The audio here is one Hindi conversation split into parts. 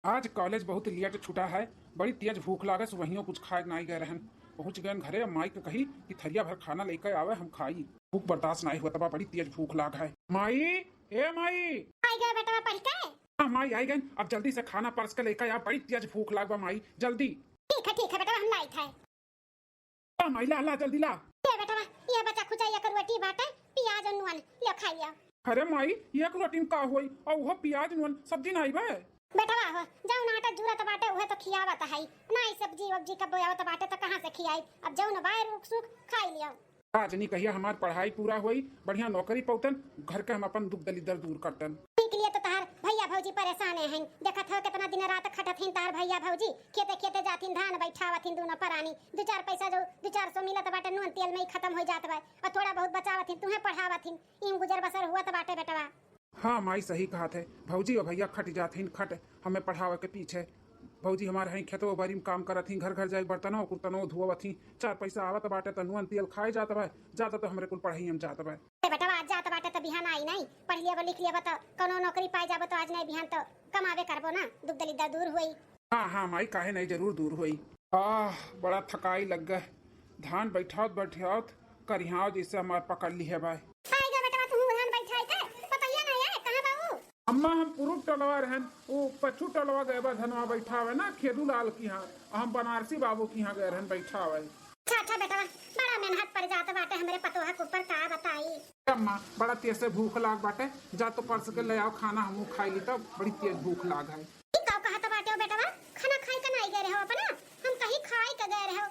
आज कॉलेज बहुत लेट छूटा है। बड़ी तेज भूख लागस, वहीं कुछ खाए नहीं गए रहन। पहुंच गए घरे, माई के कही कि थरिया भर खाना लेकर आवे, हम खाई। भूख बर्दाश्त नहीं हुआ, तबा बड़ी तेज भूख लाग है। माई, ए माई। आई गए बेटा पढ़ के। हाँ माई आई गए, अब जल्दी से खाना परस के लेकर आ, बड़ी तेज भूख लाग बा माई, जल्दी। ठीक है बेटा, हम लाई थे। माई ला ला जल्दी ला। ये बेटा, ये बच्चा खुचाइया कर रोटी बाटे, प्याज और नून ले खाइया। अरे माई, एक रोटी में का होई और वो प्याज नून सब्जी नहीं बे। बेटा वाह, जाऊ नाटा जुरत बाटे उहे तो खियावत है ना। सब्जी वब्जी का बोयावत बाटे तो कहां से खियाई। अब जाऊ न बाहर रुक सुख खाई लिया। आज नहीं कहिया हमार पढ़ाई पूरा हुई, बढ़िया नौकरी पौतन, घर के हम अपन दुख दलिदर दूर करतन। के लिए तो तार भैया भौजी परेशान हैं। देखत हो कितना दिन रात खटत हैं तार भैया भौजी, खेते खेते जाथिन, धान बैठावथिन, दोनों परानी दो चार पैसा जो 2-400 मिलत बाटे नून तेल में ही खत्म हो जात बा, और थोड़ा बहुत बचावथिन, तुम्हें पढ़ावथिन, इन गुजर बसर हुआ तो बाटे बेटवा। हाँ माई सही कहा थे, भौजी और भैया खट जाथिन, खट हमें पढ़ावे के पीछे। भौजी हमारे हैं खेतों बारी में काम करत थी, घर घर जाए बर्तनों कुर्तनों धोवत थी, 4 पैसा आवत बाटे तो नून तेल खाए जात बा, जाता तो हमरे कुल पढ़ाई हम जात बा। बेटा आज जात बाटे तो बिहान आई नहीं, पढ़ लिया लिख लिया तो कोनो नौकरी पाई जाबो तो आज नहीं बिहान तो कमावे करबो ना, दुख दलिदर दूर हुई। हाँ माई काहे नहीं, जरूर दूर हुई। बड़ा थकाई लग गए, धान बैठावत बैठावत करिहाव जैसे हमार पकड़ ली है भाई। अम्मा हम पुरुष टलवा रहन, वो पछू टलवा गए बा धनवा बैठा हुआ ना खेदू लाल की यहाँ, हम बनारसी बाबू की यहाँ गए रहन बैठा हुआ। अच्छा बेटा, बड़ा मेहनत पर जात बाटे हमरे पतोहा के ऊपर, का बताई। अम्मा बड़ा तेज से भूख लाग बाटे, जा तो परस के ले आओ खाना, हम खाई ली तब बड़ी तेज भूख लाग है। का कहत बाटे बेटा, खाना खाई के नहीं गए रहो अपना, हम कहीं खाई के गए रहो।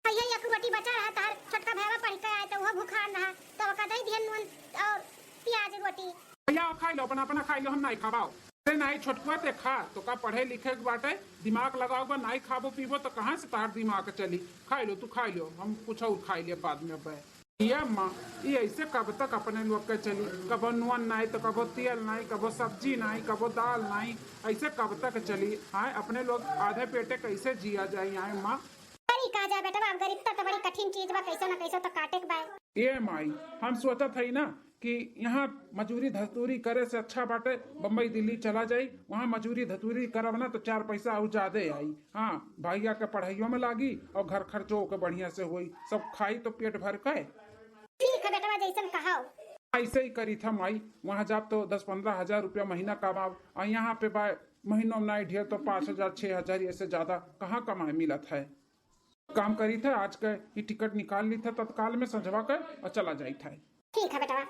भैया एक रोटी बचा रहा तार छोटका भैया पढ़ के आए तो वो भूखा रहा, तो का दई दिहन नून और प्याज रोटी। भैया खाई लो, अपना अपना खाई लो, हम नहीं खाबाओ। अरे नहीं छोटकुआ ते खा, तो का पढ़े लिखे के बाटे, दिमाग लगाओगे, नहीं खाबो पीबो तो कहाँ से तार दिमाग चली। खाई लो, तू खाई लो, हम कुछ और खाई लिया बाद में। ये माँ ये ऐसे कब तक अपने लोग के चली, कबो नून नहीं तो कबो तेल नहीं, कबो सब्जी नहीं, कबो दाल नहीं, ऐसे कब तक चली। हाँ अपने लोग आधे पेटे कैसे जिया जाए यहाँ माँ। का जा बेटा, गरीबता तो बड़ी कठिन चीज बा, कैसे ना कैसे तो काटे के बा। ये माई हम सोचत है ना कि यहाँ मजूरी धतूरी करे से अच्छा बाटे बम्बई दिल्ली चला जाई, वहाँ मजूरी धतूरी करब ना तो 4 पैसा और ज्यादा आई। हाँ भैया के पढ़ाइयों में लागी और घर खर्चों के बढ़िया से हुई, सब खाई तो पेट भर के। ठीक है बेटा, जैसन कहो ऐसे ही करी था माई, वहाँ जाब तो 10-15 हजार रुपया महीना कमाओ, और यहाँ पे बाय महीनों में नहीं ढेर तो 5,000-6,000 ऐसे ज्यादा कहाँ कमाए मिलत है। काम करी था आज के ये टिकट निकाल ली था तत्काल में संजवा कर और चला जाई था। ठीक है बेटा,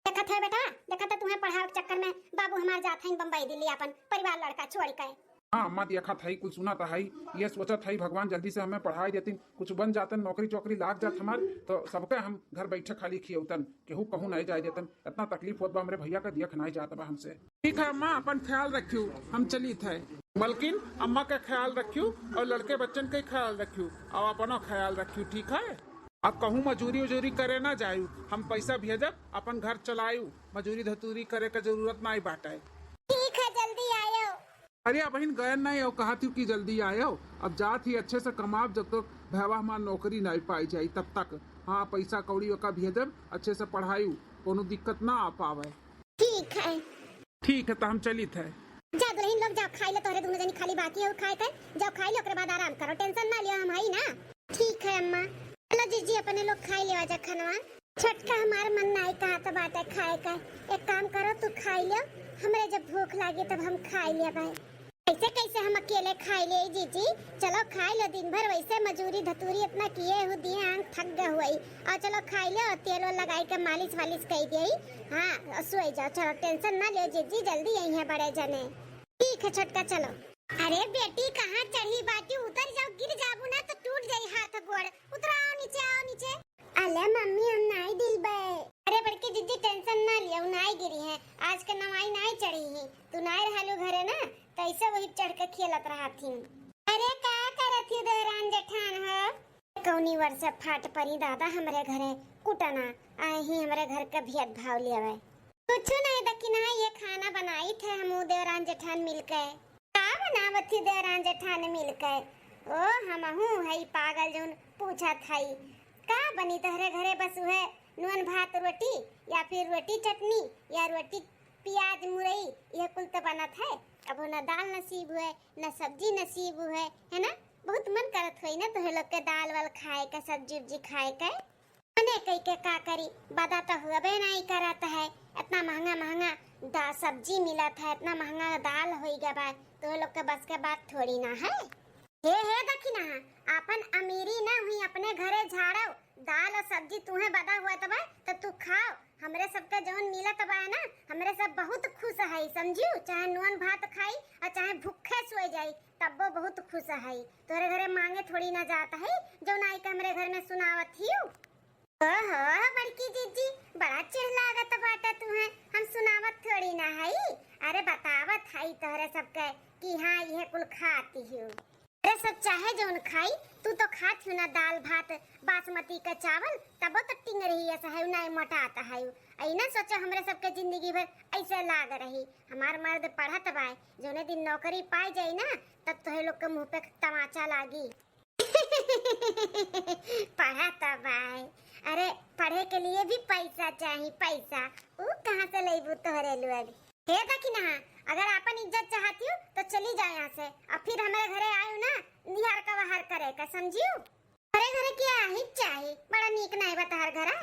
देखत है बेटा, देखत है तुम्हें पढ़ाओ के चक्कर में बाबू हमार जात हैं बम्बई दिल्ली अपन परिवार लड़का छोड़ के। हाँ अम्मा देखा था, कुछ सुना था, ये सोचा था भगवान जल्दी से हमें पढ़ाई देती, कुछ बन जातन, नौकरी चौकरी लाग जात हमार तो सबके हम घर बैठे खाली खियौतन, केहू कहूँ नहीं जाए देतन। इतना तकलीफ होत बा हमरे भैया का देख नहीं जाता बा हमसे। ठीक है अम्मा, अपन ख्याल रखियो, हम चली थे, बल्कि अम्मा का ख्याल रखियो और लड़के बच्चन का ख्याल रखियो और अपना ख्याल रखियो। ठीक है, अब कहूँ मजूरी उजूरी करे ना जायू, हम पैसा भेजब अपन घर चलायू, मजूरी धतूरी करे का जरूरत नहीं बाटे। ठीक है, जल्दी आयो। अरे अब बहन गए नहीं हो, कहा थी कि जल्दी आयो, अब जात ही अच्छे से कमाब, जब तक भैया हमार नौकरी नहीं पाई जाई तब तक। हाँ पैसा कौड़ी का भेजब, अच्छे से पढ़ायू, कोनो दिक्कत ना आ पावे। ठीक है तो हम चली थे। जा दुल्हन लोग जाओ खाई लो, तोहरे दोनों जनी खाली बाकी है खाए के, जाओ खाई लो, ओकरे बाद आराम करो, टेंशन ना लियो, हम हई ना। ठीक है अम्मा, चलो जीजी अपने लोग खाई ले आजा खाना। छोटका हमार मन नहीं कहा तो बाटे खाए का, एक काम करो तू खाई लो, हमरे जब भूख लागे तब हम खाई ले भाई। कैसे कैसे हम अकेले खाई ले जीजी, चलो खाई लो, दिन भर वैसे मजूरी धतूरी इतना किए हो दिए, आंख थक गए हुई, और चलो खाई लो, तेल लगाई के मालिश वालिश कर दी। हाँ सोई जाओ, चलो टेंशन ना लियो जीजी, जल्दी यही है बड़े जने। ठीक है छोटका चलो। अरे बेटी कहाँ चढ़ी बाटी, उतर जाओ, गिर जाबू ना तो टूट जाई हाथ गोड़, उतरो नीचे, आओ नीचे। अले मम्मी हम नहीं दिल बे। अरे बड़की जीजी टेंशन ना लियो, नहीं गिरी है, आज के नवाई नहीं चढ़ी है, तू नहीं रहलू घरे ना तो ऐसे वही चढ़ के खेलत रहा थी। अरे का करत थी देवरान जेठान हो, कौनी वर्ष फाट परी दादा हमरे घरे कुटना आए ही, हमरे घर का भेद भाव लिया कुछ नहीं दकी ना, ये खाना बनाई थे हम देवरान जेठान मिलके। का बनावत थी देवरान जेठान मिलके? ओ हमहू हई पागल जोन पूछा थाई, का बनी तहरे घरे? बस वह नून भात रोटी या फिर रोटी चटनी या रोटी प्याज मुरई, यह कुल तो बनत है। अब न दाल नसीब हुए न सब्जी नसीब हुए, है ना। बहुत मन करत हुई ना तुहे लोग के दाल वाल खाए का, सब्जी उब्जी खाए का। मने कई के का करी, बदा तो हुआ नहीं करत है। इतना महंगा महंगा सब्जी मिला था, इतना महंगा दाल होई गया बा, तो लोग के बस के बात थोड़ी ना है। हे देखी ना, अपन अमीरी ना हुई अपने घरे झाड़ो, दाल और सब्जी तुम्हें बदा हुआ तबा तो तू खाओ। हमरे सबके जौन मिला तबा है ना, हमरे सब बहुत खुश है, समझियो। चाहे नून भात खाई और चाहे भूखे सोए जाई, तब वो बहुत खुश है। तोरे घरे मांगे थोड़ी ना जाता है, जो नाई के हमरे घर में सुनावत ही। ओहो बड़की जीजी, बड़ा चिढ़ लागत बाटा तुम्हें, हम सुनावत थोड़ी ना है। अरे बतावत है तोरे सबके कि हाँ यह कुल खाती हूँ। अरे सब चाहे जौन खाई, तू तो खाती ना दाल भात बासमती का चावल, तब तो टिंग रही ऐसा है ना, मोटा आता है। आई ना सोचो हमरे सबके जिंदगी भर ऐसे लाग रही। हमार मर्द पढ़त बाय, जोने दिन नौकरी पाई जाई ना, तब तो लोग के मुंह पे तमाचा लागी। पढ़त बाय, अरे पढ़े के लिए भी पैसा चाहिए, पैसा वो कहाँ से लेबू तोहरे लोग। हे देखी ना, अगर अपन इज्जत चाहती हो तो चली जाओ यहाँ से, और फिर हमारे घरे आयो ना निहार का बाहर करे का, समझियो। अरे घरे क्या ही चाहिए, बड़ा नीक नहीं बता हर घरा।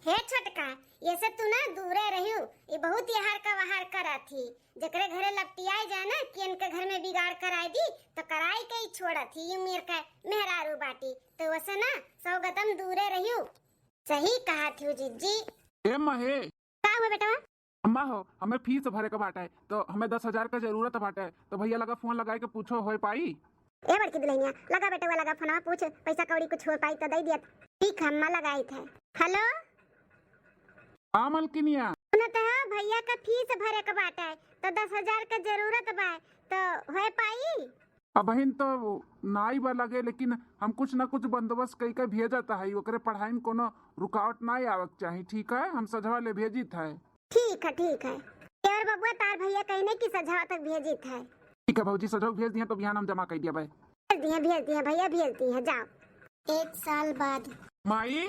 हे छोटका, ये से तू ना दूरे रहियो, ये बहुत यहार का बाहर करा थी। जकरे घरे लपटियाई जाए ना कि इनके घर में बिगाड़ कराई दी, तो कराई के ही छोड़ा थी। यू मेर का मेहरारू बाटी, तो वैसे ना सौ गतम दूरे रहियो। सही कहा थी जीजी। ए महे, क्या हुआ बेटा? अम्मा हो, हमें फीस भरे का बाटा है, तो हमें 10,000 का जरूरत बाटा है, तो भैया लगा फोन लगाए के पूछो हो पाई। ए बड़की दुल्हनिया, लगा बेटा वो लगा फोनवा, पूछ पैसा कौड़ी कुछ हो पाई तो दे दिया। ठीक है अम्मा लगाई थे। हेलो हाँ मलकिनिया, सुनत है भैया का फीस भरे का बाटा है, तो 10,000 का जरूरत बा, तो हो पाई? अब बहन तो नाई बा लगे, लेकिन हम कुछ ना कुछ बंदोबस्त कई के भेजता है, ओकरे पढ़ाई में कोनो रुकावट ना आवक चाहिए। ठीक है, हम सजवा ले भेजी था। ठीक है ठीक है। और बबुआ तार भैया कहने की सजवा तक भेजी था। ठीक है भौजी, सजवा भेज दिया तो बिहान हम जमा कर दिया भाई। भेज दिया भैया, भेज दिया। जाओ 1 साल बाद। माई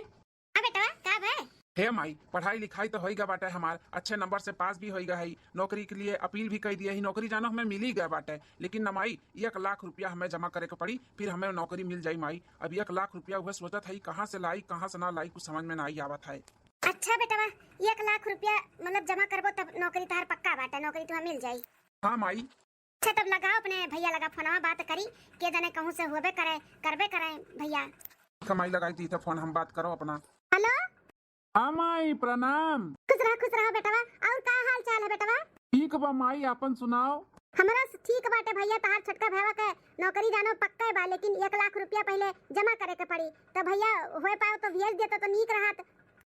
बेटा का भाई? हे माई, पढ़ाई लिखाई तो होई गया बाटे, हमार अच्छे नंबर से पास भी होई गया है, नौकरी के लिए अपील भी कर दिया है, नौकरी जाना हमें मिल ही गया बाटे। लेकिन न माई, 1 लाख रुपया हमें जमा करे के पड़ी, फिर हमें नौकरी मिल जाई। माई अब 1 लाख रुपया हुआ सोचत है कहाँ से लाई कहाँ से ना लाई, कुछ समझ में ना आई आवत है। अच्छा बेटा, 1 लाख रुपया मतलब जमा करबो तब नौकरी तार पक्का बाटे, नौकरी तुम्हें मिल जाई। हाँ माई। अच्छा तब लगाओ अपने भैया लगा फोनवा, बात करी के जाने कहूँ से होबे करे, करबे करे भैया। कमाई लगाई थी तो फोन हम बात करो अपना। हेलो हाँ माई प्रणाम। खुश रहो बेटवा। और का हाल चाल है बेटवा? ठीक बा माई, अपन सुनाओ। हमारा ठीक बाटे भैया, तार छोटका भावा के नौकरी जानो पक्का बा, लेकिन 1 लाख रुपया पहले जमा करे के पड़ी, तो भैया हो पाओ तो भेज देता तो नीक रहत।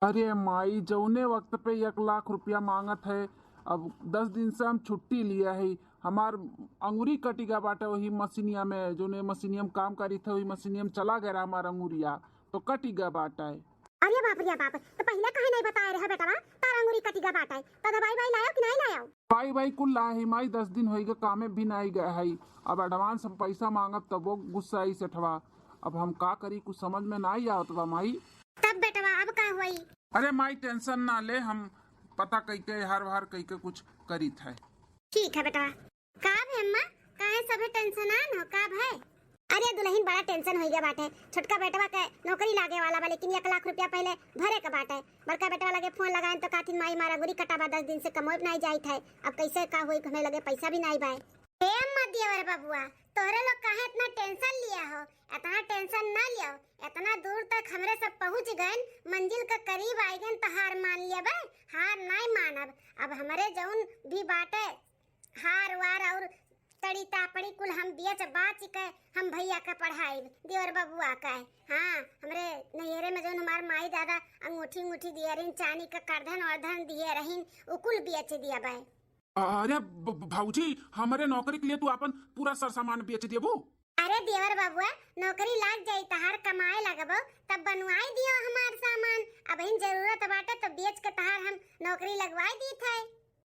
अरे माई, जौने वक्त पे 1 लाख रुपया मांगत है, अब 10 दिन से हम छुट्टी लिया है, हमार अंगूरी कटी गया बाटे वही मशीनिया में, जो ने मशीनिया में काम करी थे वही मशीनिया में चला गया हमारा अंगूरिया, तो कटी गया बाटा है। अरे बाप, तो पहले कहे नहीं बताए रहे बेटा? तार अंगूरी कटी गया बाटा है, तो दवाई लायो कि नहीं लायो? भाई कुल ला है माई, 10 दिन हो गए कामे भी नहीं गए है। अब एडवांस हम पैसा मांगब तब वो गुस्सा आई से ठवा, अब हम का करी कुछ समझ में ना ही आवत बा माई। तब बेटा अब का हुई? अरे माई टेंशन ना ले, हम पता कई के हर कई के कुछ करी थे। ठीक है बेटा। का है अम्मा, काहे सभे टेंशन आन हो, का है? अरे दुल्हन बड़ा टेंशन हो गया बाटे, छोटका बेटवा के नौकरी लागे वाला बा, लेकिन 1 लाख रुपया पहले भरे के बाटे। बड़का बेटवा लगे फोन लगाए तो काथिन माई मारा गुरी कटाबा, 10 दिन से कमोई नहीं जाई थे, अब कैसे का होई, हमें लगे पैसा भी नहीं बाय। ए अम्मा दियवर बाबुआ, तोहरे लोग काहे इतना टेंशन लिया हो? इतना टेंशन ना लियो, इतना दूर तक हमरे सब पहुंच गए, मंजिल के करीब आई गए तो हार मान लिया बे? हार नहीं मानब। अब हमारे जौन भी बाटे हार वार और तड़ी तापड़ी कुल हम बेच बाच के हम भैया का पढ़ाई देवर बबुआ का है। हाँ हमरे नैहरे में जौन हमार माई दादा अंगूठी दिए रहीन, चांदी का करधन वर्धन दिए रहीन, उकुल बेच दिया बे। अरे भाऊजी, हमारे नौकरी के लिए तू अपन पूरा सर सामान बेच देबू? अरे देवर बबुआ, नौकरी लाग जाई तहार कमाए लगबो तब बनवाई दियो हमार सामान। अब इन जरूरत बाटे तो बेच के तहार हम नौकरी लगवाई दी थे,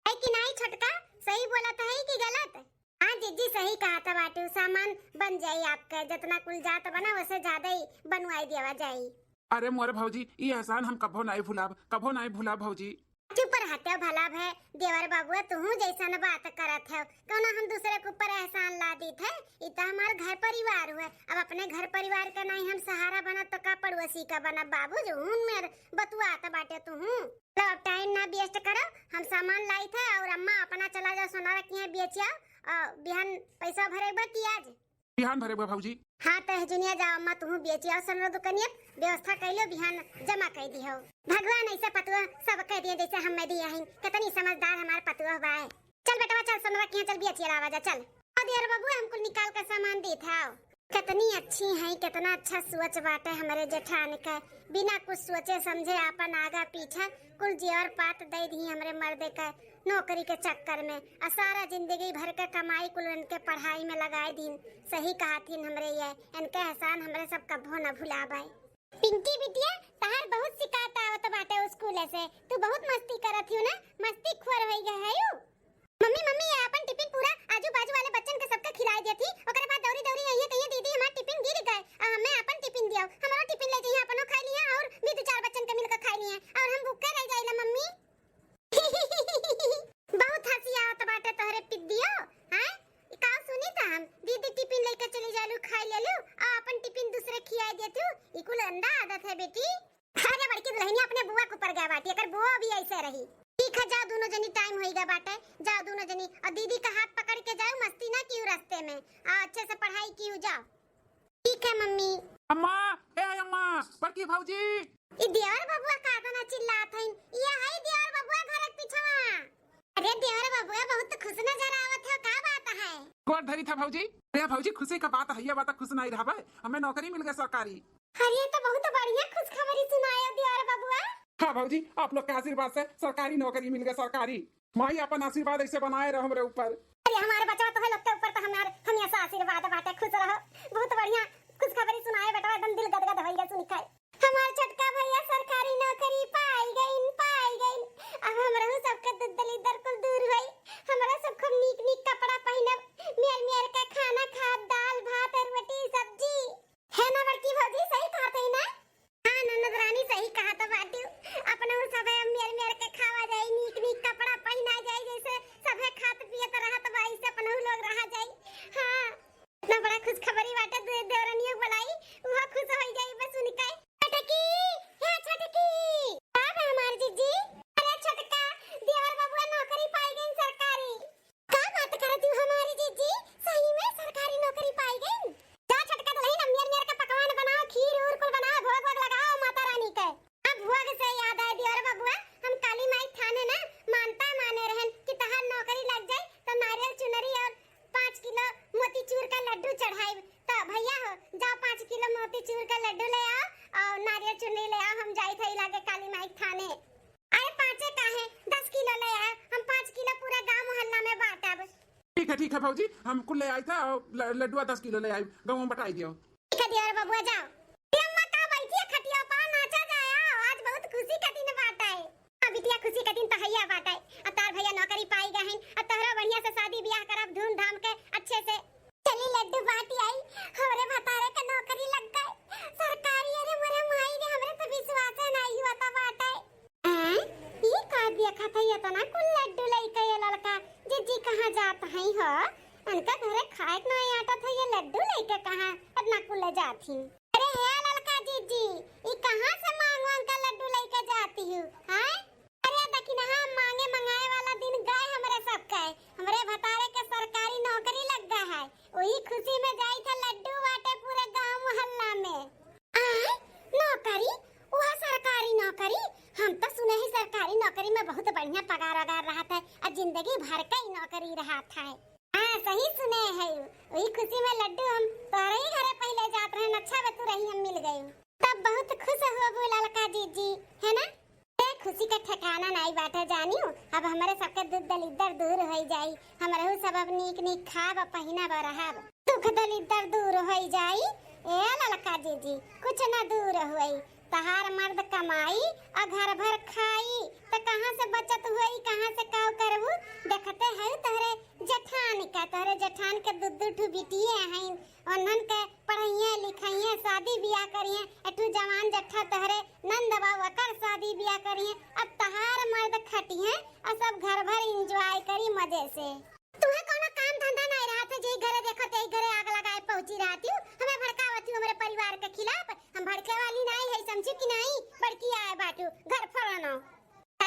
है कि नहीं छोटका? सही बोला था है कि गलत? हाँ जीजी सही कहा था बाटे, सामान बन जाई आपका, जितना कुल जात बना वैसे ज्यादा ही बनवाई दिया जाई। अरे मोरे भाऊजी, ये एहसान हम कभो नहीं भुलाब, कभो नहीं भुलाब भाऊजी। चुप रहते भला भे देवर बाबू तू जैसन बात करत है कौन हम दूसरे के ऊपर एहसान ला दी थे इ तो हमार घर परिवार हुए अब अपने घर परिवार का नहीं हम सहारा बनत तो का पड़ोसी का बना बाबू जो मेरे बतुआत बाटे तू तो अब टाइम ना वेस्ट करो हम सामान लाई थे और अम्मा अपना चला जाओ सोना रखी है बेचिया बिहान पैसा भरेबा की आज बिहान भरेबा भौजी। हाँ तो जुनिया जाओ अम्मा तू बेचिया सोना दुकानिया व्यवस्था कैलो बिहान जमा कर दी हो भगवान ऐसा पतुआ सब कह दिए जैसे हम दिया है कितनी समझदार हमारे पतुआ हुआ है। चल बेटा चल सोना रखी चल बेचिया आवाजा चल और बाबू हमको निकाल कर सामान दे था कितनी अच्छी है कितना अच्छा सोच बाटे हमारे जेठान का बिना कुछ सोचे समझे अपन आगा पीछा कुल जेवर पात दे दी हमरे मर्दे का नौकरी के चक्कर में और सारा जिंदगी भर के कमाई कुल इनके पढ़ाई में लगाए दिन सही कहा थी हमरे ये इनके एहसान हमरे सब कभो न भुलाबाई। पिंकी बिटिया तहार बहुत शिकायत आवत बाटे स्कूल से तू बहुत मस्ती करत हो ना मस्ती खोर होई गए है यू मम्मी मम्मी ये अपन टिफिन पूरा आजू बाजू वाले बच्चन के सबके खिला देती ओकरे बाद दौरी दौरी आई कहिए दीदी हमार टिफिन गिर गए हमें अपन टिफिन दियो हमारा टिफिन ले जइए अपनो खा लिया और भी दो चार बच्चन के मिलकर खा लिए और हम भूखे रह जाइला मम्मी बहुत हंसी आवत बाटे तोहरे पिद्दियो हैं का सुनी त हम दीदी टिफिन लेके चली जालू खा लेलू आ अपन टिफिन दूसरे खिया देतू ई कुल अंधा आदत है बेटी। अरे बड़की दुल्हनिया अपने बुआ के ऊपर गया बाटी अगर बुआ भी ऐसे रही ठीक है जाओ दोनों जनी टाइम होइगा बाटे जाओ दोनों जनी और दीदी का हाथ पकड़ के जाओ मस्ती ना कियो रास्ते में अच्छे से पढ़ाई कियो जाओ ठीक है मम्मी। अम्मा ए अम्मा बड़की भौजी ई देवर बबुआ का ना चिल्लात हइन ये है देवर बबुआ घर के पीछवा अरे देवर बबुआ बहुत खुश नजर आवत है का बात है गोर धरी था भौजी अरे भौजी खुशी का बात है ये बात खुश नहीं रहा हमें नौकरी मिल गई सरकारी। अरे तो बहुत बढ़िया खुशखबरी सुनायो देवर बबुआ। हाँ भौजी आप लोग के आशीर्वाद से सरकारी नौकरी मिल गई सरकारी माई अपन आशीर्वाद ऐसे बनाए रहो हमरे ऊपर। अरे हमारे बच्चा तो है लोग के ऊपर तो हमारे हमेशा आशीर्वाद बाटे खुश रहो बहुत बढ़िया खुशखबरी सुनाए बेटा एकदम दिल गदगद होइगा सुन के हमार छोटका भैया सरकारी नौकरी पाई गई अब हमरा सबके ददली दर कुल दूर होई हमरा सब खूब नीक कपड़ा पहिनब मेर के खाना खा दाल भात रोटी सब्जी है ना बड़की भौजी सही कहत है ना। हां ननद रानी सही कहा तो बाटी अपना सब मेर के खावा जाई नीक कपड़ा पहिना जाई जैसे सब खात पियत रहत भाई से अपना लोग रहा जाई। हां इतना बड़ा खुशखबरी बाटे देवरनिया बुलाई वो खुश हो जाई बस सुन के छटकी हे छटकी अब हमार जीजी अरे छटका देवर बबुआ नौकरी पाई गई सरकारी का बात करत हो हमारी जीजी सही में सरकारी नौकरी पाई गई जा छटका दुल्हन मेर के पकवान बनाओ खीर और कुल बनाओ भोग लगाओ माता रानी के। अब भोग से याद आया देवर बबुआ हम काली माई थाने ना माने रहन कि तहार नौकरी लग जाए तो नारियल चुनरी और 5 किलो मोतीचूर का लड्डू चढ़ाई तो भैया हो जाओ 5 किलो मोतीचूर का लड्डू ले आओ और नारियल चुनरी ले आओ हम जाई थे लागे काली माई थाने। अरे 5 का है 10 किलो ले आओ हम 5 किलो पूरा गांव मोहल्ला में बांटब। ठीक है भौजी हम कुल ले आई था लड्डुआ 10 किलो ले आई गाँव में बटाई दियो। ठीक है देवर बबुआ जाओ अम्मा का बैठी खटिया पर नाचा जाया आज बहुत खुशी का दिन बाटा है। हां बिटिया खुशी का दिन तो हैया बाटा है तार भैया नौकरी पाई गए हैं और तोहरा बढ़िया से शादी ब्याह करब धूमधाम के अच्छे से चली लड्डू बाटी आई हमरे भतारे के नौकरी लग गए सरकारी। अरे मोरे माई रे हमरे तो विश्वास नहीं हुआ था बाटा है ये का देखा था ये तना कुल लड्डू लेके ये लड़का जीजी कहां जात है हो उनका घरे खाए के नहीं आटा था ये लड्डू लेके कहां इतना कुल जाती। अरे हे लड़का जीजी ये कहां से मांग का लड्डू लेके जाती हूं हैं अरे देखी ना हम मांगे मंगाए वाला दिन गए हमरे सब के हमरे भतारे के सरकारी नौकरी लग गया है वही खुशी में जाई था लड्डू बाटे पूरे गांव मोहल्ला में नौकरी वह सरकारी नौकरी हम तो सुने ही सरकारी नौकरी में बहुत बढ़िया पगार वगार रहा था और जिंदगी भर का ही नौकरी रहा था। हां सही सुने है वही खुशी में लड्डू हम तोरे ही घरे पहले जात रहे अच्छा बतू रही हम मिल गए तब बहुत खुश हो बोला लड़का जीजी है ना। खुशी का ठिकाना नहीं बाटे जानियो अब हमारे सबके दुख दलिदर दूर हो जाई हमरे सब अब नीक खाब पहिना बरहब दुख दलिदर दूर हो जाई ए लड़का जीजी कुछ ना दूर होई तहार मर्द कमाई और घर भर खाई तो कहाँ से बचत हुई, कहाँ से काव करबू। देखते है तोहरे जठान के दुदू ठू बिटिए हैं, उन्हन के पढ़ाइए लिखाइए शादी ब्याह करिए। एठू जवान जट्ठा तोहरे नंद बाबू कर शादी ब्याह करिए। अब तहार मर्द खटिए और सब घर भर एंजॉय करी मजे से। तुम्हें कोनो काम धंधा नहीं रहा था, जे घरे देखो ते घरे आग लगाए पहुंची रहती हूँ, हमें भड़कावती हूँ हमारे परिवार के खिलाफ। हम भड़के वाली नहीं है, समझी कि नहीं। बड़की आए बाटू घर फड़नो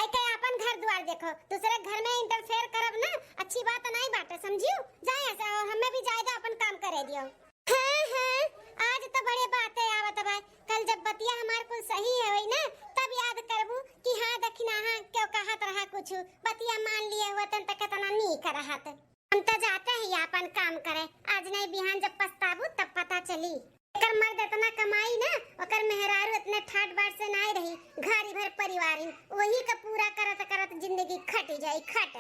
के अपन घर द्वार देखो, दूसरे घर में इंटरफेयर करब ना अच्छी बात नहीं बाटे, समझियो। जाए ऐसा और हमें भी जायदा अपन काम करे दियो। हाँ, आज तो बड़े बातें आवत भाई। कल जब बतिया हमार कुल सही है वही ना, तब याद करबू कि हाँ दखिना हाँ क्यों कहत रहा कुछ बतिया मान लिए हुआ तन तक तना नहीं कर रहा था। हम तो जाते हैं अपन काम करे, आज नहीं बिहान जब पछताबू तब पता चली। एकर मर्द इतना कमाई ना, ओकर मेहरारू इतने ठाट बाट से नहीं रही, घारी भर परिवार वही का पूरा करत करत जिंदगी खट जाई खट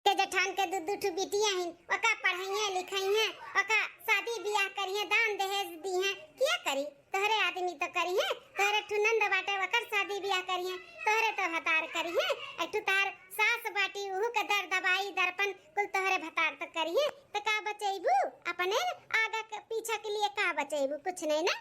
के। जठान के दुदू ठू बिटिया हैं, ओका पढ़ाइए लिखाइए, ओका शादी ब्याह करिए, दान दहेज दी हैं, क्या करी। तोहरे आदमी तो करिए, तोहरे ठू नंद बाटे वकर शादी ब्याह करिए, तोहरे तो हतार करिए। एठू तार सास बाटी उहु के दर दबाई दर्पण कुल तोहरे भतार तो करिए। तो का बचेबू अपने आगा के पीछा के लिए, का बचेबू कुछ नहीं ना।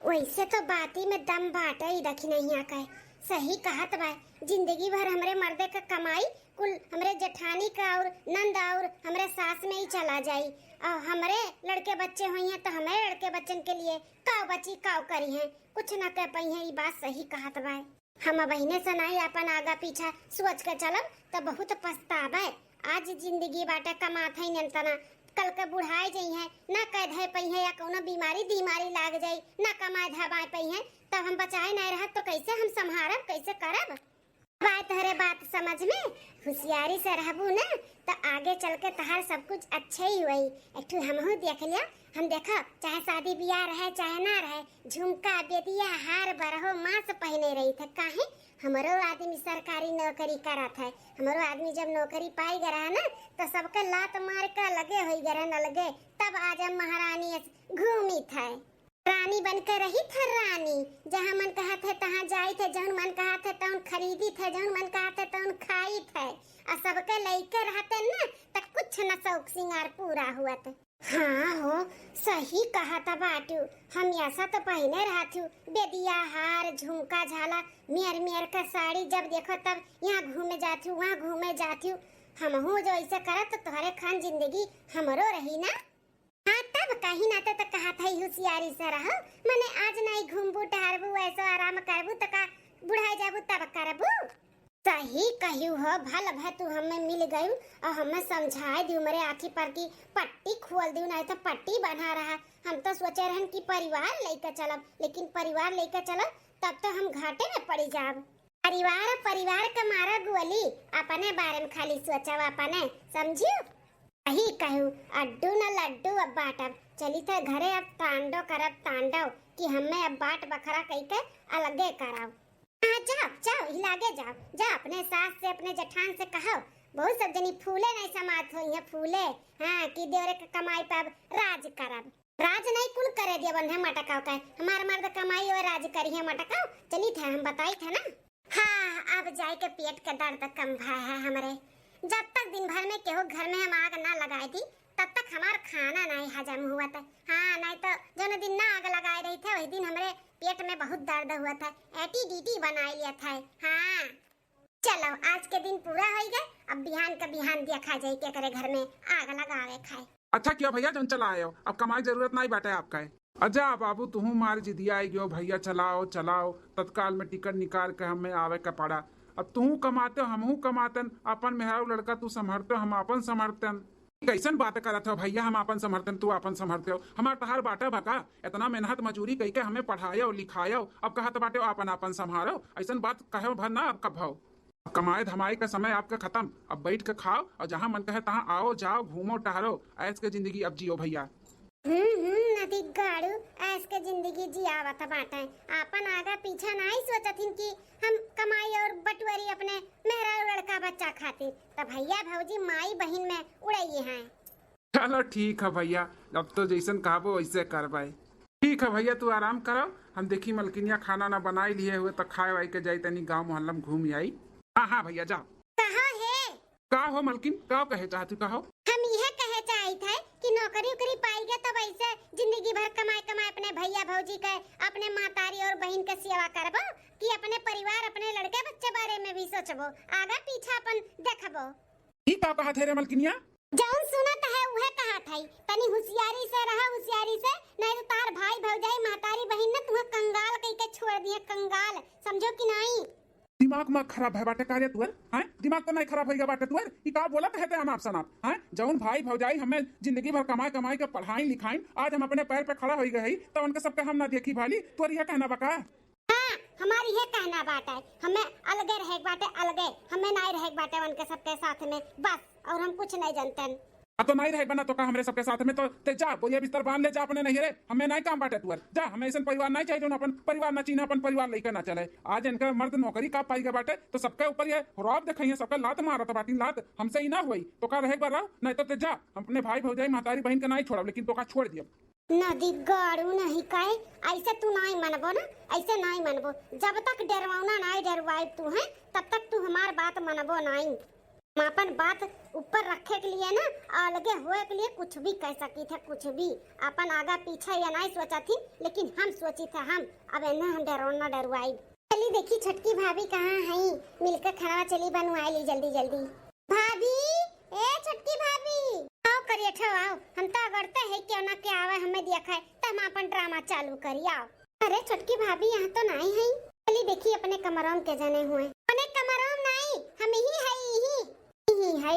वैसे तो बाती में दम बाटे ही रखी नहीं आका। सही कहत बा, जिंदगी भर हमरे मर्दे का कमाई कुल हमरे जठानी का और नंद और हमरे सास में ही चला जाई। और हमरे लड़के बच्चे हुई हैं तो हमारे लड़के बच्चन के लिए काव बची काव करी हैं, कुछ न कर पाई हैं। ये बात सही कहत बा। हम बहिने से नहीं अपन आगा पीछा सोच के चलब तो बहुत पछतावे। आज जिंदगी बाटे कमात है नंतना, कल के बुढ़ाई जाई है ना कह धय पई है या कोनो बीमारी लाग जाई ना कमाए धबाए पई है, तब हम बचाए नहीं रहत तो कैसे हम संभारब, कैसे करब। बात हरे बात समझ में होशियारी से रहबू ना तो आगे चल के तहार सब कुछ अच्छे ही हुई। एकठू हमहू देख लिया, हम देखा चाहे शादी ब्याह रहे चाहे ना रहे, झुमका बेदिया हार बरहो मास पहने रही थे। काहे हमारो आदमी सरकारी नौकरी करत है। हमारो आदमी जब नौकरी पाई गया ना तो सबके लात मार के लगे हुई गए न लगे, तब आज हम महारानी घूमी थे, रानी बनकर रही थे रानी। जहाँ मन कहा थे तहाँ जाई थे, जहाँ मन कहा थे तहाँ खरीदी थे, जहाँ मन कहा थे तहाँ खाई थे। और सबके लइके रहते ना तो कुछ न शौक सिंगार पूरा हुआ था। हाँ हो सही कहा था बाटू, हम ऐसा तो पहने रहा थी बेदिया हार झुमका झाला मेर मेर का साड़ी, जब देखो तब यहाँ घूमे जाती हूँ वहाँ घूमे जाती हूँ। हम हूँ जो ऐसा करत तो तुम्हारे खान जिंदगी हमरो रही ना। हाँ तब कहीं ना तो कहा था होशियारी से रहो, मैंने आज नहीं घूमबू टहरबू ऐसा आराम करबू तो का बुढ़ाई जाबू तब करबू। सही कहू हो, भल भय तू हमें मिल गई और हमें समझाए दी, मेरे आँखी पर की पट्टी खोल दी, नहीं तो पट्टी बना रहा। हम तो सोचे रहन कि परिवार लेकर चलब, लेकिन परिवार लेकर चलब तब तो हम घाटे में पड़ी जाब। परिवार का मारा गोली, अपने बारे में खाली सोचब अपने, समझियो। सही कहू, अड्डू न लड्डू अब बाटब। चली तो घरे अब तांडव करब तांडव कि हमें अब बाट बखरा कही के अलगे कराओ। जाओ हिलागे जाओ अपने सास से अपने जठान से कहो, बहुत सब जनी फूले नहीं समात हुई है फूले। हाँ कि देवरे के कमाई पे अब राज करब, राज नहीं कुल करे दिया बंधे मटकाओ का हमार मर्द कमाई और राज करी है मटकाओ। चली थे हम बताई थे ना। हाँ अब जाए के पेट के दर्द कम भा है हमारे। जब तक दिन भर में केहू घर में हम आग ना लगाई थी तब तक हमार खाना नहीं हजम हुआ था। हाँ नहीं तो जो दिन ना आग लगाए रही थे वही दिन हमारे पेट में बहुत दर्द हुआ था, एटीडीटी बना लिया था। हाँ चलो आज के दिन पूरा हो गए, अब बिहान का बिहान देखा जाए क्या करे घर में आग लगावे खाए। अच्छा क्या भैया जन चला आए हो, अब कमाई जरूरत नहीं बाटे आपका है। अच्छा बाबू तुम मार जिदिया आई गयो भैया चलाओ चलाओ, तत्काल में टिकट निकाल के हमें आवे का पड़ा। अब तू कमाते हो हमहू कमातन, अपन मेहरारू लड़का तू संभरते हो हम अपन संभरतन। कैसन बात करत हो भैया, हम अपन समर्थन तू अपन समर्थते हो, हमार तहार बाटा भका इतना मेहनत मजूरी कई के हमें पढ़ायो लिखायो, अब कहत बाटे अपन अपन संभारो। ऐसन बात कहो भर ना अब कब हो, कमाए धमाई का समय आपका खत्म, अब बैठ के खाओ और जहाँ मन कहे तहाँ आओ जाओ घूमो टहरो, ऐस के जिंदगी अब जियो भैया। नदी गाड़ू ऐस के जिंदगी जियावत बाटे, अपन आगा पीछा नहीं सोचथिन कि हम कमाई और बटुअरी अपने मेहरा लड़का बच्चा खातिर, तो भैया भौजी माई बहन में उड़ाइए हैं। चलो ठीक है भैया, अब तो जैसन कहबो वैसे करबे। ठीक है भैया, तू आराम करो। हम देखी मलकिनिया खाना ना बनाई लिए हुए तो खाए वाई के जाई तनी गाँव मोहल्ला में घूम आई। हाँ हाँ भैया जाओ। कहाँ है? का हो मलकिन, का कहे चाहती कहो? हम यह कहे चाहे थे कि नौकरी उकरी पाई गए तब ऐसे जिंदगी भर कमाए कमाए अपने भैया भौजी के, अपने मातारी और बहन के सेवा करबो कि अपने परिवार अपने लड़के बच्चे बारे में भी सोचबो, आगा पीछा अपन देखबो। ई का कहा थे रे मलकिनिया? जौन सुनत है वह कहा था, तनी होशियारी से रहा, होशियारी से, नहीं तो तार भाई भौजाई मातारी बहन ने तुम्हें कंगाल कह के छोड़ दिया, कंगाल समझो कि नहीं? दिमाग में खराब है बाटे कार्य तुअर? हैं दिमाग तो नहीं खराब होइगा बाटे तुअर? ई का बोलत है हम आपसन आप? हैं जौन भाई भौजाई हमें जिंदगी भर कमाई कमाई के पढ़ाई लिखाई, आज हम अपने पैर पे खड़ा हो गए तो उनके सबके हम ना देखी भाली, तुअर यह कहना बका? हाँ, हमारी ये कहना बात है, हमें अलगे रहे बाटे, अलगे हमें नहीं रहे बाटे उनके सबके साथ में बस, और हम कुछ नहीं जानते। अब तो नहीं रहे बना तो का हमरे सबके साथ में तो ते जा बोलिए बिस्तर बांध ले जा अपने, नहीं रे हमें नहीं काम बाटे तुअर जा, हमें ऐसा परिवार नहीं चाहिए जो अपन परिवार ना चीना, अपन परिवार लेकर ना चले। आज इनका मर्द नौकरी का पाई गए बाटे तो सबके ऊपर ये रौब दिखाई, सबका लात मारत बाटी, लात हमसे ही ना हुई तो का रहे बार, नहीं तो ते जा अपने भाई भौजाई मातारी बहन के नहीं छोड़ा, लेकिन तो का छोड़ दिया। नदी गाड़ू नहीं कहे, ऐसे तू नहीं मनबो ना, ऐसे नहीं मनबो, जब तक डरवाना नहीं डरवाई तू है तब तक तू हमार बात मनबो नहीं। हम अपन बात ऊपर रखे के लिए ना, अलगे होए के लिए कुछ भी कह सकी थे, कुछ भी अपन आगा पीछे या नहीं सोचा थी, लेकिन हम सोची थे हम अब ना हम डरवाना डरवाई। चली देखी छोटकी भाभी कहाँ है, मिलकर खाना चली बनवाई ली जल्दी जल्दी। भाभी, ए छोटकी भाभी आओ करिए, आओ, हम तो अगरते है क्यों ना क्या आवे हमें देखा है तो हम अपन ड्रामा चालू करी आओ। अरे छोटकी भाभी यहाँ तो नहीं है, चली देखी अपने कमरों के जने हुए, अपने कमरों नहीं हम ही है, ही है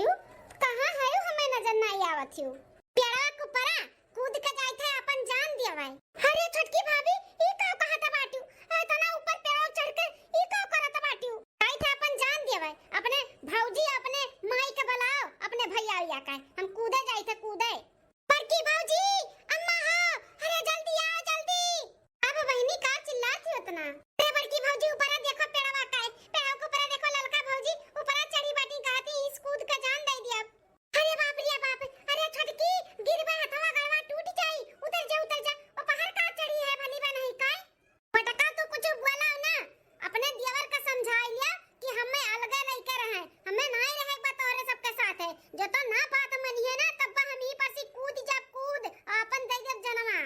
कहाँ है, हमें नजर नहीं आवत हूँ। पेड़ा को परा कूद के जाए थे अपन जान दिया भाई। अरे छोटकी भाभी ई का कहा था बाटू, इतना ऊपर पेड़ा चढ़ के ई का करत बाटू, जाए थे अपन जान दिया भाई, अपने भौजी अपने माई के बुलाओ, अपने भैया या का हम कूदे जाए थे, कूदे। बड़की भौजी अम्मा हो, अरे जल्दी आओ जल्दी। अब बहनी का चिल्लाती उतना? अरे बड़की भौजी ऊपर देखो पेड़वा का है, पेड़ के ऊपर देखो ललका भौजी ऊपर चढ़ी बाटी कहती इस कूद का जान दे दिया। अरे बाप रे बाप, अरे छोटकी गिरबे हथवा गलवा टूट जाई, उतर जा वो पहाड़ का चढ़ी है भली बा नहीं काय। पटका तो कुछ बोला ना, अपने देवर का समझा लिया कि हमें अलग नहीं कर रहे हैं, हमें नहीं रहे बात और सबके साथ है, जो तो ना बात मानिए ना तब हम ही पर से कूद जा, कूद अपन दैगत जनमा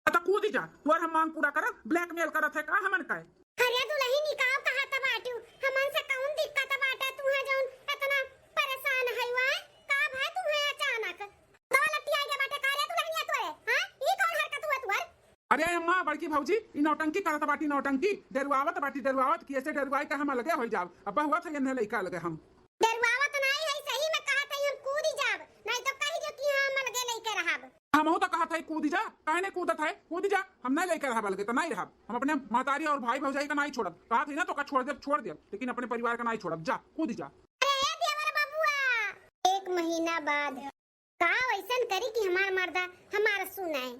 तो कूद जा, तुअर हम मांग पूरा कर, ब्लैकमेल करत है का हमन का? अरे दुल्ही निकाव कहा था बाटू, हमन से कौन दिक्कत बाटा, तू है जौन इतना परेशान है हुआ का भाई, तू है अचानक दो लट्टी आ गया बाटे का रे दुल्हनिया तोरे? हां ई कौन हरकत हुआ तुअर? अरे अम्मा बड़की भौजी ई नौटंकी करत बाटी, नौटंकी डरवावत बाटी, डरवावत कि ऐसे डरवाई का हम अलगे हो जाब, अब हुआ था ये लइका अलगे हम डरवावत नहीं है, सही में कहा था हम कूद ही जाब, नहीं तो कहि जो कि हम अलगे लेके रहब। हम तो कहा था कूद जा, काहे ने कूदत है, कूद जा, हम नहीं लेकर रहा बल्कि तो नहीं रहा, हम अपने मातारी और भाई भौजाई का नहीं छोड़ब, कहा थी ना तो का छोड़ दे, लेकिन अपने परिवार का नहीं छोड़ब, जा कूद जा। अरे देवर बबुआ 1 महीना बाद का वैसन करी कि हमार मर्दा हमार सुनाए।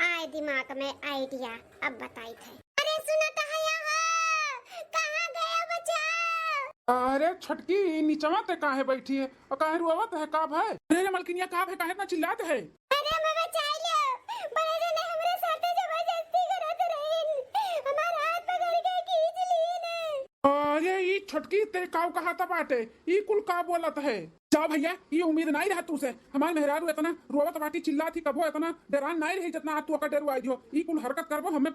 आए दिमाग में आइडिया, अब बताई थे। अरे सुना तो है यहाँ, कहाँ गए बचाओ? अरे छटकी नीचवा ते काहे बैठी है और काहे रुआवत है, का भाई? अरे मलकिनिया का है, काहे इतना चिल्लात है? अरे मैं बचा लियो, बड़े ने हमरे साथे जबरदस्ती करत रहीन, हमार हाथ पकड़ के खींच लीन। अरे ई छटकी ते काव कहा था बाटे, ई कुल का बोलत है? जा भैया, ये उम्मीद नहीं रहा तू से, हमार मेहरारू इतना रुआवत बाटी चिल्ला थी, कबो इतना डरान नहीं रही जितना तू का डरुआई हो, ई कुल हरकत करबो हमें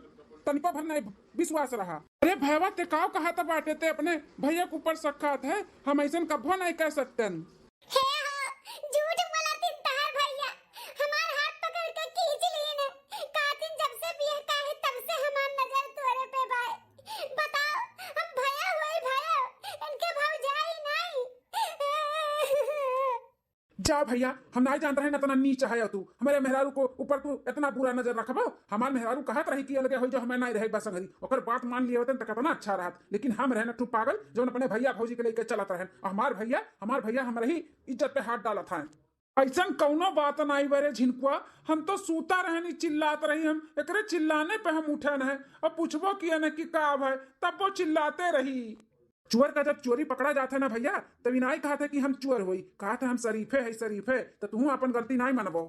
तनिको भर नहीं विश्वास रहा। अरे भैया ते काव कहा था बाटे, ते अपने भैया के ऊपर शक्कात है, हम ऐसा कभो नहीं कह सकते। हे हो, झूठ बोलती तार भैया, हमार हाथ पकड़ के खींच लीन, कातिन जब से बियाह का है तब से हमार नजर तोरे पे भाई, बताओ हम भैया हुए भैया, इनके भाव जाई नहीं। जा भैया, हम नहीं जानते हैं इतना नीच है तू, हमारे मेहरारू को ऊपर तू इतना बुरा नजर रखबो, हमार मेहरारू कहत रही कि अलगे हो जो हमें नहीं रहे बस संगरी, ओकर बात मान लिए होते तो कितना अच्छा रहत, लेकिन हम रहना तू पागल जो अपने भैया भौजी के लेके चलत रहे, हमार भैया हमारे ही इज्जत पे हाथ डालत है। ऐसा कौनो बात नहीं बरे झिनकुआ, हम तो सूता रहनी चिल्लात रही, हम एकरे चिल्लाने पे हम उठे न है, अब पूछबो किया न कि का है तब वो चिल्लाते रही। चोर का जब चोरी पकड़ा जाता है ना भैया, तब नहीं कहा था कि हम चोर हुई, कहा था हम शरीफे है, शरीफे तो तू अपन गलती नहीं मनबो।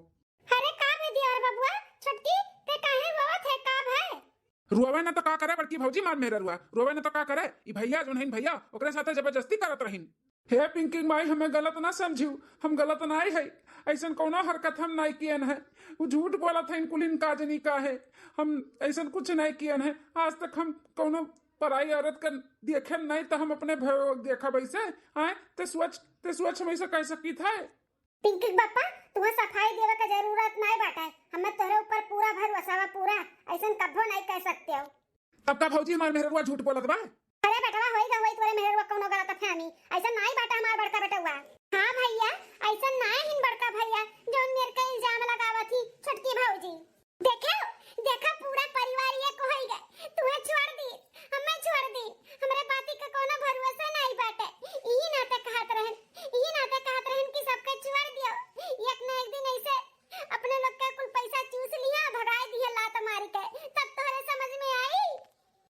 अरे का में दिया और बबुआ छोटकी रोवे न तो का करे बड़की भौजी मार मेरा रुआ रोवे न तो का करे ई भैया जो नहीं भैया ओकरे साथे जबरदस्ती करत रहिन। हे पिंकी माई हमें गलत ना समझियो, हम गलत नहीं है, ऐसा कोनो हरकत हम नहीं कियन है। वो झूठ बोलत है कुलिन काजनी का है, हम ऐसा कुछ नहीं कियन है। आज तक हम कोनो पराई औरत का देखे नहीं तो हम अपने देखा वैसे आए ते स्वच्छ वैसे कह सकी था। पिंकी बापा तुम्हें सफाई देवे का जरूरत नहीं बाटे, हमें तोरे ऊपर पूरा भरोसा बा, पूरा ऐसा कभो नहीं कह सकते हो। तब का भौजी हमारे मेहरुआ झूठ बोलत बा। अरे बेटवा होइगा होई तोरे मेहरुआ कोनो गलत फहमी ऐसा नहीं बाटा हमार बड़का बेटवा। हां भैया ऐसा नहीं हिन बड़का भैया जो मेरे का इल्जाम लगावत थी छोटकी भौजी। देखो देखो पूरा परिवार ये को होई गए, तूहे छोड़ दी हमें छोड़ दी, हमरे बाती का कोनो भरोसा नहीं बाटे। ई नाते कहत रहन कि सबके छोड़ दियो, एक न एक दिन ऐसे अपने लोग का कुल पैसा चूस लिया भगाए दिया लात मार के, तब तोरे समझ में आई।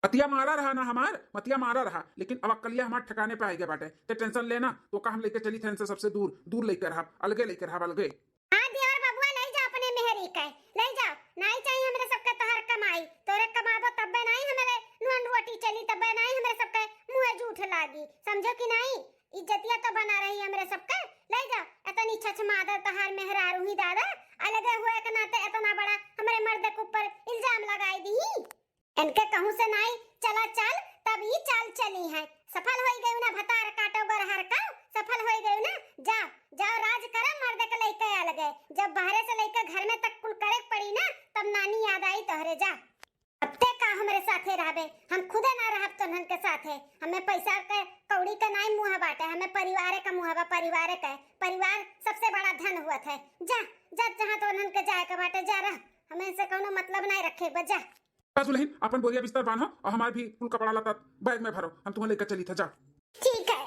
मतिया मारा रहा ना हमार मतिया मारा रहा, लेकिन अब अक्कलिया हमार ठिकाने पे आएगा बाटे। ते टेंशन लेना तो का हम लेके चली थे इनसे सबसे दूर दूर लेकर रहा, अलगे लेकर रहा अलगे। हां देवर बाबूआ ले जाओ अपने मेहरी के ले जाओ, नहीं चाहिए हमरे सबके तोहर कमाई, तोरे कमाबो तबे नहीं हमरे नुन रोटी चली, तबे नहीं हमरे सबके मुंह झूठ लागी, समझो कि नहीं। इज्जतिया तो बना रही हमरे सबके, ले जाओ। इतनी छछ मादर तहार मेहरारू ही दादा अलगे हुए के नाते इतना बड़ा हमरे मर्द के ऊपर इल्जाम लगाई दी। इनके कहूं से नहीं चला चल तब ये चाल चली है, सफल हो गई ना भतार काटो गरहर का, सफल हो गई ना। जाओ जाओ राज करे मर्द के लेके आ गए, जब बाहर से लेकर घर में तक कुल करे पड़ी ना तब नानी याद आई तोहरे। जा अब ते का हमरे साथे रहबे, हम खुदे ना रहब तोहन के साथे। हमें पैसा के कौड़ी का नहीं मुंह बाटे, हमें परिवार का मुंह बा, परिवार का परिवार सबसे बड़ा धन हुआ है। जा जा जहां तोहन के जाए के बाटे जा रह, हमें से कोनो मतलब नहीं रखे बजा। सुलहिन अपन बोरिया बिस्तर बांधो और हमारे भी कुल कपड़ा लता बैग में भरो, हम तुम्हें लेकर चली था। जा ठीक है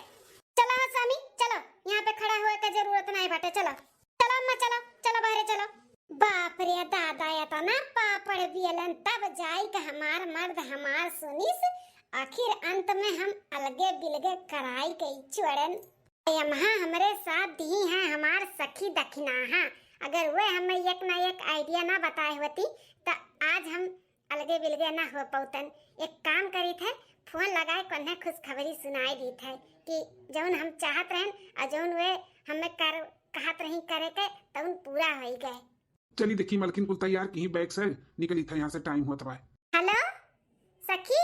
चलो स्वामी चलो, यहाँ पे खड़ा हुए का जरूरत नहीं बाटे, चलो चलो अम्मा चलो चलो बाहर चलो। बाप रे दादा या तो ना पापड़ बियलन तब जाई का हमार मर्द हमार सुनिस, आखिर अंत में हम अलगे बिलगे कराई गई चुड़न। यमहा हमरे साथ दी है हमार सखी दखिना है, अगर वे हमें एक ना एक आइडिया ना बताए होती तो आज हम अलगे बिलगे ना हो पौतन। एक काम करी थे फोन लगाए कोन्हे खुशखबरी सुनाई दी थे कि जौन हम चाहत रहन और जौन वे हमें कर कहत रही करे के तौन पूरा हो गए। चली देखी मलकिन कुल तैयार की बैग से निकली था, यहाँ से टाइम होता है। हेलो सखी,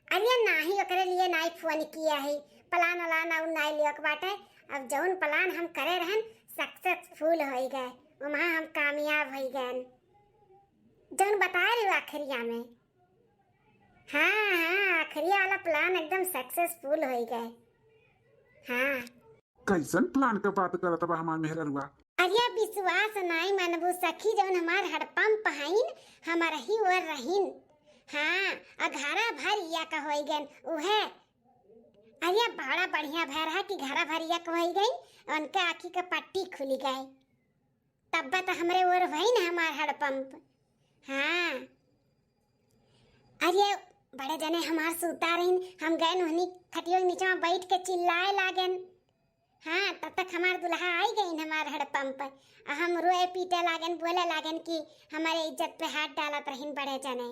अरे नाही ओकरे लिए नहीं फोन किया है, प्लान वाला और नहीं लियो के बाटे। अब जौन प्लान हम करे रहन सक्सेसफुल हो गए, वहाँ हम कामयाब हो गए जौन बता रही हूँ आखिरिया में। हाँ आखिरिया वाला प्लान एकदम सक्सेसफुल हो गए। हाँ कैसन प्लान का बात करत बा हमार मेहरुआ। अरे विश्वास नहीं मनबू सखी, जौन हमार हड़पम पहाइन हमार ही और रहीन। हाँ अघारा भरिया का हो गए उहे, अरे बड़ा बढ़िया भर है कि घरा भरिया का हो गई, उनके आँखी का पट्टी खुली गई, तब तो हमरे और वही ना हमार हड़पंप। हाँ अरे बड़े जने हमार सुता रहीन, हम गए उन्हीं खटियों के नीचे में बैठ के चिल्लाए लागन। हाँ तब तक हमार दुल्हा आई गई हमार हड़पंप, हम रोए पीटे लागन, बोले लागन कि हमारे इज्जत पे हाथ डालत रहीन बड़े जने।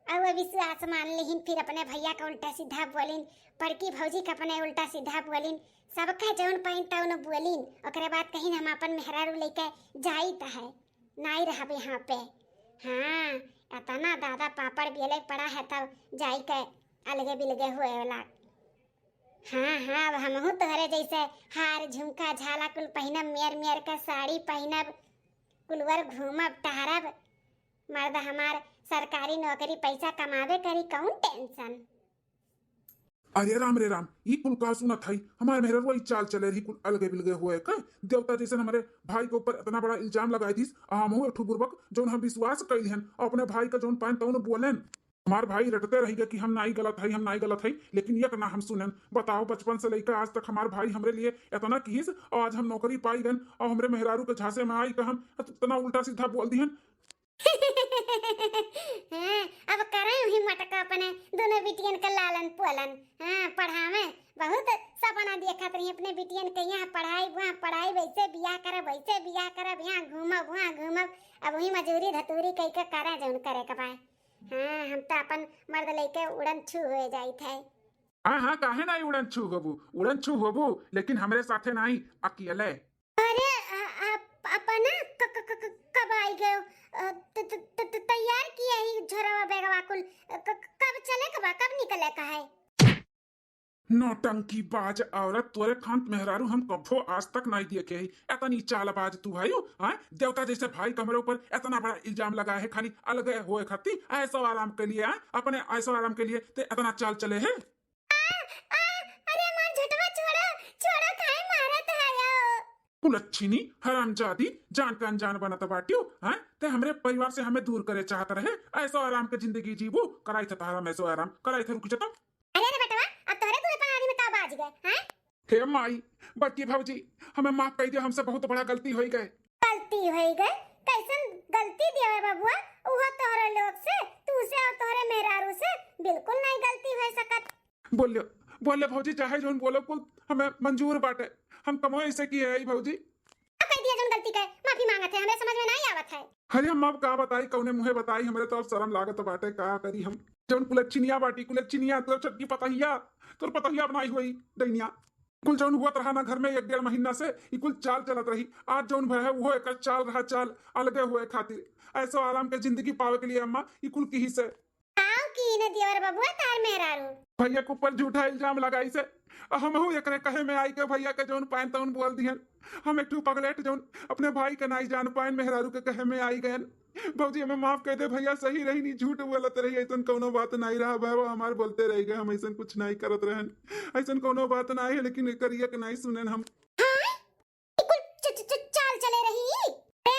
और वो विश्वास मान लिहिन, फिर अपने भैया का उल्टा सीधा बोलिन, बड़की भौजी का अपने उल्टा सीधा बोलिन, सबका जौन पाइन तौन बोलिन। ओकरे बाद कहीं हम अपन मेहरारू लेके जाई त है नहीं रहब यहाँ पे। हाँ इतना दादा पापड़ बेले पड़ा है तब जाई के अलगे बिलगे हुए वाला। हाँ अब हमहू तोहरे जैसे हार झुमका झाला कुल पहनब, मेर मेर का साड़ी पहनब, कुलवर घूमब टहरब, मर्द हमार सरकारी नौकरी पैसा कमावे करी, कौन टेंशन। अरे राम रे राम, ई कुल का सुनत है हमारे मेहरुआ ई चाल चले रही कुल अलगे बिलगे हुए का देवता जैसे हमारे भाई के ऊपर इतना बड़ा इल्जाम लगाई थी। हमहू एक बुर्बक जौन हम विश्वास कैली हन अपने भाई का जौन पाइन तौन बोलेन। हमार भाई रटते रहेगा कि हम नहीं गलत है, हम नहीं गलत है, लेकिन ये ना हम सुनन। बताओ बचपन से लेकर आज तक हमार भाई हमरे लिए इतना कीस और आज हम नौकरी पाई गन और हमरे मेहरारू के झांसे में आई का हम इतना उल्टा सीधा बोल दिहन। अब करें हिम्मत का अपने दोनों बिटियन का लालन पोलन। हाँ पढ़ावे बहुत सपना देखत रही अपने बिटियन के, यहाँ पढ़ाई वहाँ पढ़ाई, वैसे बियाह करब वैसे बियाह करब, यहाँ घूमब वहाँ घूमब। अब वही मजूरी धतूरी कई के करे जौन करे के पाए। हाँ मर्द लेके उड़न छू हो जाइत है। हाँ हाँ, काहे नहीं उड़न छू होबू, लेकिन हमरे साथे नहीं, अकेले। अरे अपना कब आई गए? तैयार किए ही झोरवा बेगवा कुल कब चले कब कब निकले का है? नौटंकी बाज औरत, तोरे खांत मेहरारू हम कभो आज तक नहीं देखे ही। इतनी चालबाज तू है हाँ? देवता जैसे भाई कमरे ऊपर इतना बड़ा इल्जाम लगा है, खाली अलग होए खाती ऐसो आराम के लिए, हाँ? अपने ऐसो आराम के लिए ते इतना चाल चले है। अरे मार झटवा छोड़ो छोड़ो, काहे मारत है यो? कुलच्छिनी हरामजादी, जान का अनजान बनत बाटियो, हाँ? ते हमरे परिवार से हमें दूर करे चाहत रहे, ऐसो आराम के जिंदगी जीवो, कराई था तारा ऐसो आराम, कराई थे रुक जता। अरे रे बेटवा, अब तोरे तूने पानी में का बाज गए हैं? हे माई, बच्ची भौजी, हमें माफ कर दियो, हमसे बहुत बड़ा गलती हो गए। गलती होई गए? कैसन गलती दिया बाबुआ? उहा तोहरे लोग से, तू से और तोहरे मेहरारू से बिल्कुल नहीं गलती हो सकत। बोलियो बोले भौजी, चाहे जोन बोलो कुल हमें मंजूर बाटे, हम कमो ऐसे किए है भौजी। अब कह दिया जोन गलती करे, माफी मांगत है, हमें समझ में नहीं आवत है। अरे हम अब का बताई, कौने मुहे बताई, हमरे तो अब शर्म लागत बाटे, का करी हम। जोन कुलच्छिनिया बाटी, कुलच्छिनिया तो छटकी पतहिया, तोर पतहिया बनाई हुई दैनिया कुल जौन हुआ रहा ना घर में 1-1.5 महीना से, ई कुल चाल चलत रही। आज जौन भय है वो एक चाल रहा, चाल अलगे हुए खातिर ऐसो आराम के जिंदगी पावे के लिए अम्मा ई कुल की ही से आओ की ने दिया बाबुआ तार मेहरारू भैया के ऊपर झूठा इल्जाम लगाई से हम हूँ एकरे कहे में आई के भैया के जौन पाइन तौन बोल दिहन। हम एक पगलेट जौन अपने भाई के नहीं जान पाइन, मेहरारू के कहे में आई गए। भौजी हमें माफ कर दे भैया, सही रही नहीं, झूठ बोलत रही, ऐसा कोनो बात नहीं रहा भाई, वो हमारे बोलते रह गए, हम ऐसा कुछ नहीं करत रहन, ऐसा कोनो बात नहीं है, लेकिन करिए के नहीं सुने हम। चाल चले रही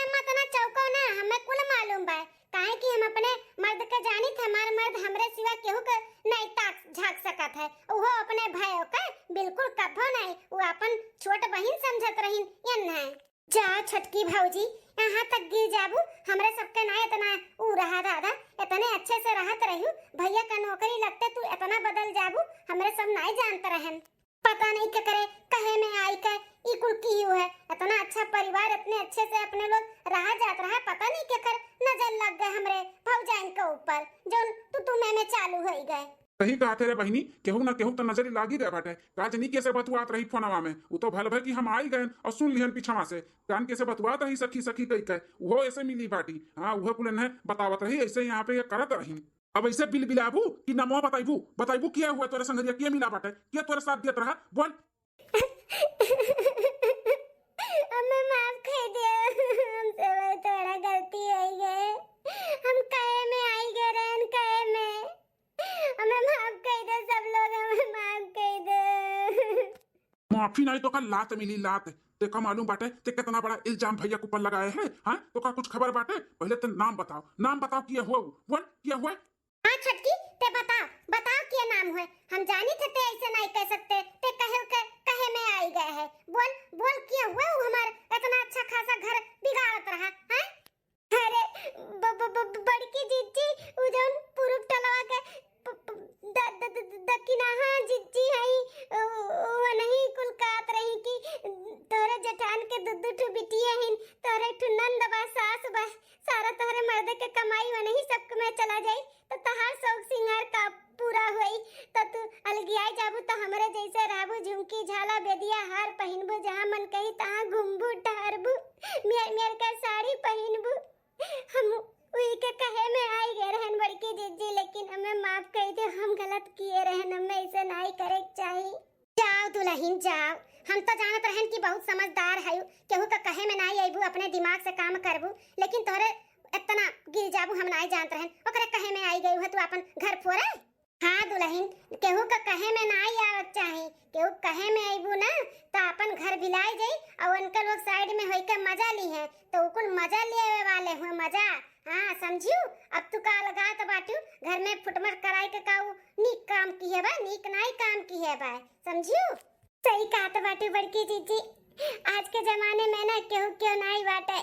मत ना चौको ना, हमें कुल मालूम बा काहे कि हम अपने मर्द के जानी थे, हमार मर्द हमरे सिवा केहू के नहीं ताक झांक सकत है। वो अपने भाई का बिल्कुल कभो नहीं, वो अपन छोट बहन समझत रहीन या नहीं। जा छटकी भौजी, यहाँ तक गिर जाबू, हमरे सबके ना इतना ऊ रहा दादा, इतने अच्छे से रहत रही, भैया का नौकरी लगते तू इतना बदल जाबू, हमरे सब नहीं जानते रहन। पता नहीं क्या करे, कहे में आई का ई कुल की है, इतना अच्छा परिवार, इतने अच्छे से अपने लोग रहा जात रहा, पता नहीं क्या कर नजर लग गए हमरे भौजाइन के ऊपर, जो तू में चालू हो गए। सही कहा तेरे बहनी, केहू ना केहू तो नजर लागी रहे बाटे। काजनी कैसे बतुआत रही फोनवा में, वो तो भल भर कि हम आई गए और सुन लिहन पीछवा से, कान कैसे बतुआत रही सखी सखी कही कह, वो ऐसे मिली बाटी, हाँ वो कुल ने बतावत रही, ऐसे यहाँ पे करत रही। अब ऐसे बिल बिलाबू कि नमो बताइबू बताइबू किया हुआ तोरे संगरिया, किया मिला बाटे, किया तोरे साथ दियत रहा, बोल। हमें माफ कर दे, हमसे वो थोड़ा गलती हो गई, हम कहे में आई गए रहन, कहे में हमें माफ कर दे, सब लोग हमें माफ कर दे। माफी नहीं तो कल लात मिली, लात देखा मालूम बाटे ते कितना बड़ा इल्जाम भैया के ऊपर लगाए हैं, हाँ तो का कुछ खबर बाटे, पहले तो नाम बताओ किया हुआ, बोल किया हुआ। हाँ छटकी ते बताओ क्या नाम है, हम जानी थे ते ऐसे नहीं कह सकते, ते कहे में आई गए है, बोल क्या हुआ, वो हमारा इतना अच्छा खासा घर बिगाड़त रहा है। अरे बड़की जीजी उजन पुरुप टलवा के दकिना, हाँ जीजी है वो नहीं कुल कात रही कि तोरे जेठान के दुदू बिटिया हिन, तोरे ठु नंद बा, सास बा, सारा तोरे मर्द के कमाई व नहीं सब में चला जाई, तो तहार शौक सिंगार का पूरा होई, तो तू अलगियाई जाबू, तो हमरे जैसे रहबू, झुमकी झाला बेदिया हार पहिनबू, जहां मन कही तहां घूमबू टहरबू, मेर का साड़ी पहिनबू। हम उही के कहे में आई गए रहन बड़की जीजी, लेकिन हमें माफ कर दे, हम गलत किए रहन, हमें ऐसे नहीं करे चाहिए। जाओ दुल्हन जाओ, हम तो जानत रहन कि बहुत समझदार है, केहू का कहे में नहीं आईबू, अपने दिमाग से काम करबू, लेकिन तोरे इतना गिर जाबू हम नहीं जानत रहन, ओकरे कहे में आई गई है, तू अपन घर फोरे। हाँ दुल्हन, केहू का कहे में नहीं आवत चाहिए, केहू कहे में आईबू ना तो अपन घर बिलाई जाई, और उनके लोग साइड में होकर मजा ली है, तो कुल मजा लेवे वाले हुए, मजा, हाँ समझियो। अब तू का लगा तो बाटू घर में फुटमट कराई के काऊ नीक काम की है बा, नीक नहीं काम की है बा, समझियो। सही कहा तो बाटू बड़की जीजी, आज के जमाने में ना केहू क्यों नहीं बाटे,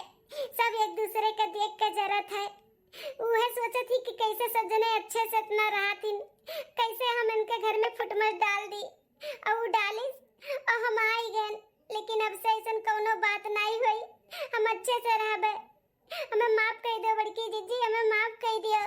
सब एक दूसरे का देख के जरूरत है। वह सोचे थी कि कैसे सब जने अच्छे से इतना रहा थी, कैसे हम इनके घर में फुटमट डाल दी, और वो डाली और हम आई गए, लेकिन अब से ऐसा कोनो बात नहीं हुई, हम अच्छे से रहबे। हमें माफ कर दो बड़की जीजी, हमें माफ कर दियो।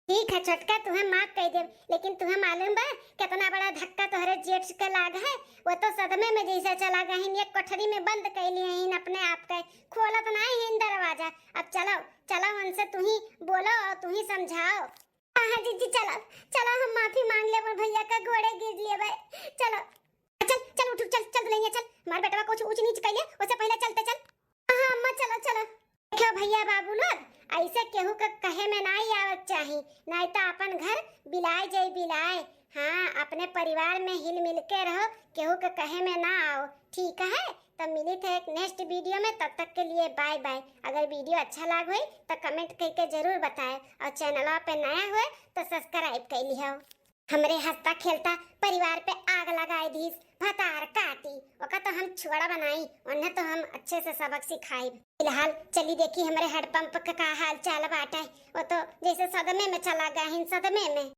ठीक है छोटका, तुम्हें माफ कर दे, लेकिन तुम्हें मालूम बा कितना बड़ा धक्का तोहरे जेठ के लाग है। वो तो सदमे में जैसे चला गहिन, एक कोठरी में बंद कैली हइन अपने आप के, खोलत नहीं है दरवाजा। अब चलो चलो उनसे तू ही बोलो और तू ही समझाओ। हाँ जीजी चलो चलो, हम माफी मांग ले, भैया का घोड़े गिर लिए भाई। चलो चल चल उठ, चल चल दुल्हनिया चल, हमारे बेटवा कुछ ऊंच नीच कैले उससे पहले चलते चल। हाँ अम्मा चलो चलो। देखो भैया बाबू लोग, ऐसे केहू का कहे में नहीं आवत चाहिए, नहीं तो अपन घर बिलाए जाए बिलाए। हाँ अपने परिवार में हिल मिल के रहो, केहू का कहे में ना आओ, ठीक है। तो मिली थे एक नेक्स्ट वीडियो में, तब तक के लिए बाय बाय। अगर वीडियो अच्छा लग हुई तो कमेंट करके जरूर बताए, और चैनल पे नया हुए तो सब्सक्राइब कर लियो। हमरे हंसता खेलता परिवार पे आग लगाई दीस, भतार काटी ओका तो हम छुड़ा बनाई, उन्हें तो हम अच्छे से सबक सिखाई। फिलहाल चली देखी हमारे हेडपंप का हाल चाल बाटे, वो तो जैसे सदमे में चला गया, सदमे में।